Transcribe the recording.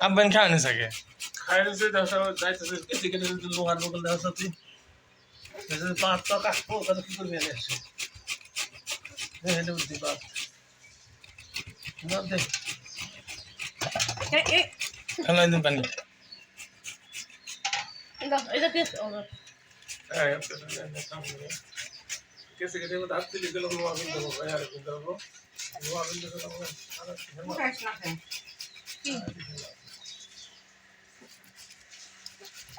আব্বান খাওয়ানি থাকে খাইছে দাসা যাইতেছে কিছু কেটে লোহার বগল দাসা তুই পাঁচ তো কাটবো তাহলে কি করবি এনে আসে হেঁটে উঠছি বাপ না দে খেলা দিন পানি কেসে কেটে দাঁত তুলে গেল লোহা বিন্দু হবে আর বিন্দু হবে লোহা বিন্দু